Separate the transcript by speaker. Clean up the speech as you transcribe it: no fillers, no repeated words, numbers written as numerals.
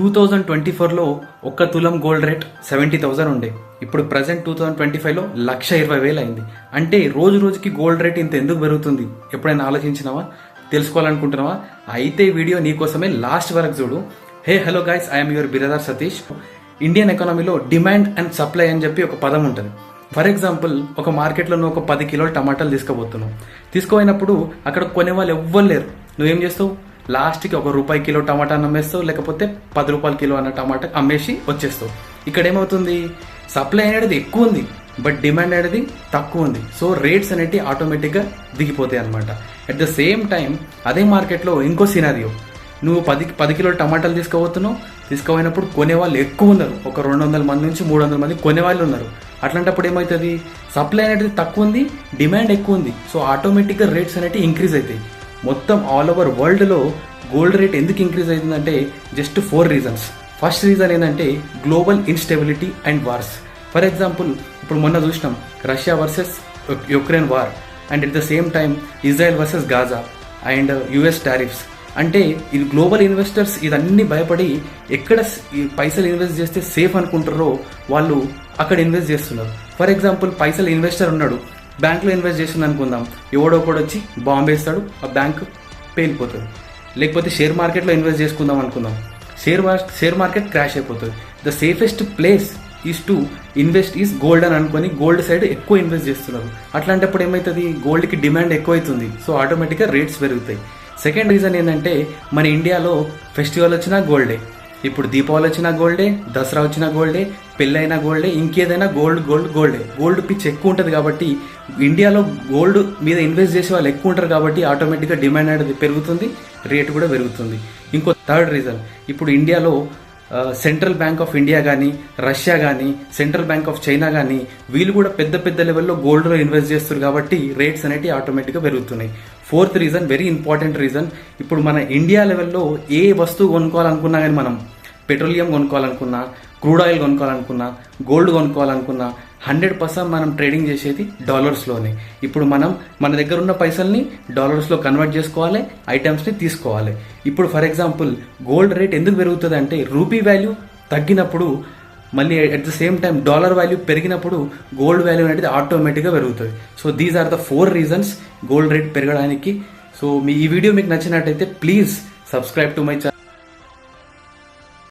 Speaker 1: 2024లో ఒక్క తులం gold rate 70,000 ఉండే. ఇప్పుడు ప్రజెంట్ 2025లో 1,20,000 అయింది. అంటే రోజు రోజుకి గోల్డ్ రేట్ ఇంత ఎందుకు పెరుగుతుంది ఎప్పుడైనా ఆలోచించినావా? తెలుసుకోవాలనుకుంటున్నావా? అయితే ఈ వీడియో నీకోసమే లాస్ట్ వరకు చూడు. Hey hello guys, I'm your Biradar Satish. Indian ఎకానమీలో డిమాండ్ అండ్ సప్లై అని చెప్పి ఒక పదం ఉంటుంది. ఫర్ ఎగ్జాంపుల్, ఒక మార్కెట్లో నువ్వు ఒక 10 కిలోల టమాటాలు తీసుకుపోతున్నావు. తీసుకుపోయినప్పుడు అక్కడ కొనే వాళ్ళు ఎవ్వరు లేరు. నువ్వేం చేస్తావు? లాస్ట్కి ₹1 కిలో టమాటా అమ్మేస్తావు, లేకపోతే ₹10 కిలో అన్న టమాటా అమ్మేసి వచ్చేస్తావు. ఇక్కడ ఏమవుతుంది? సప్లై అనేది ఎక్కువ ఉంది, బట్ డిమాండ్ అనేది తక్కువ ఉంది. సో రేట్స్ అనేవి ఆటోమేటిక్గా దిగిపోతాయి అనమాట. అట్ ద సేమ్ టైం అదే మార్కెట్లో ఇంకో సినారియో, నువ్వు 10 కిలోల టమాటాలు తీసుకుపోయినప్పుడు కొనేవాళ్ళు ఎక్కువ ఉన్నారు. ఒక 200 మంది నుంచి 300 మంది కొనేవాళ్ళు ఉన్నారు. అట్లాంటప్పుడు ఏమవుతుంది? సప్లై అనేది తక్కువ ఉంది, డిమాండ్ ఎక్కువ ఉంది. సో ఆటోమేటిక్గా రేట్స్ అనేవి ఇంక్రీజ్ అవుతాయి. మొత్తం ఆల్ ఓవర్ వరల్డ్లో గోల్డ్ రేట్ ఎందుకు ఇంక్రీజ్ అవుతుందంటే జస్ట్ 4 రీజన్స్. ఫస్ట్ రీజన్ ఏంటంటే global instability and wars. For example, ఇప్పుడు మొన్న చూసినాం Russia versus Ukraine war, and at the same time Israel versus Gaza and US tariffs. అంటే ఇది గ్లోబల్ ఇన్వెస్టర్స్ ఇదన్నీ భయపడి ఎక్కడ ఈ పైసలు ఇన్వెస్ట్ చేస్తే సేఫ్ అనుకుంటారో వాళ్ళు అక్కడ ఇన్వెస్ట్ చేస్తున్నారు. ఫర్ ఎగ్జాంపుల్, పైసలు ఇన్వెస్టర్ ఉన్నాడు, బ్యాంక్లో ఇన్వెస్ట్ చేస్తుంది అనుకుందాం. ఎవడో కూడా వచ్చి బాంబు వేస్తాడు, ఆ బ్యాంక్ పేలిపోతుంది. లేకపోతే షేర్ మార్కెట్లో ఇన్వెస్ట్ చేసుకుందాం అనుకుందాం, షేర్ మార్కెట్ క్రాష్ అయిపోతుంది. The safest place is to invest is gold అని అనుకొని గోల్డ్ సైడ్ ఎక్కువ ఇన్వెస్ట్ చేస్తున్నారు. అట్లాంటప్పుడు ఏమవుతుంది? గోల్డ్కి డిమాండ్ ఎక్కువ అవుతుంది. సో ఆటోమేటిక్గా రేట్స్ పెరుగుతాయి. సెకండ్ రీజన్ ఏంటంటే మన ఇండియాలో ఫెస్టివల్ వచ్చినా గోల్డే. ఇప్పుడు దీపావళి వచ్చినా గోల్డే, దసరా వచ్చినా గోల్డే, పెళ్ళైనా గోల్డే, ఇంకేదైనా గోల్డే. గోల్డ్ పిచ్ ఎక్కువ ఉంటుంది కాబట్టి ఇండియాలో గోల్డ్ మీద ఇన్వెస్ట్ చేసే వాళ్ళు ఎక్కువ ఉంటారు కాబట్టి ఆటోమేటిక్గా డిమాండ్ అనేది పెరుగుతుంది, రేట్ కూడా పెరుగుతుంది. ఇంకో థర్డ్ రీజన్, ఇప్పుడు ఇండియాలో సెంట్రల్ బ్యాంక్ ఆఫ్ ఇండియా కానీ, రష్యా కానీ, సెంట్రల్ బ్యాంక్ ఆఫ్ చైనా కానీ వీళ్ళు కూడా పెద్ద పెద్ద లెవెల్లో గోల్డ్లో ఇన్వెస్ట్ చేస్తారు కాబట్టి రేట్స్ అనేవి ఆటోమేటిక్గా పెరుగుతున్నాయి. Fourth reason, very important reason, ఇప్పుడు మన ఇండియా లెవెల్లో ఏ వస్తువు కొనుక్కోవాలనుకున్నా కానీ, మనం పెట్రోలియం కొనుక్కోవాలనుకున్నా, క్రూడ్ ఆయిల్ కొనుక్కోవాలనుకున్నా, గోల్డ్ కొనుక్కోవాలనుకున్నా 100% మనం ట్రేడింగ్ చేసేది డాలర్స్లోనే. ఇప్పుడు మనం మన దగ్గర ఉన్న పైసల్ని డాలర్స్లో కన్వర్ట్ చేసుకోవాలి, ఐటమ్స్ని తీసుకోవాలి. ఇప్పుడు ఫర్ ఎగ్జాంపుల్, గోల్డ్ రేట్ ఎందుకు పెరుగుతుంది అంటే రూపీ వాల్యూ తగ్గినప్పుడు మళ్ళీ at the same time dollar value పెరిగినప్పుడు గోల్డ్ వాల్యూ అనేది ఆటోమేటిక్గా పెరుగుతుంది. So these are the 4 reasons gold rate పెరగడానికి. సో ఈ వీడియో మీకు నచ్చినట్టయితే please subscribe to my channel.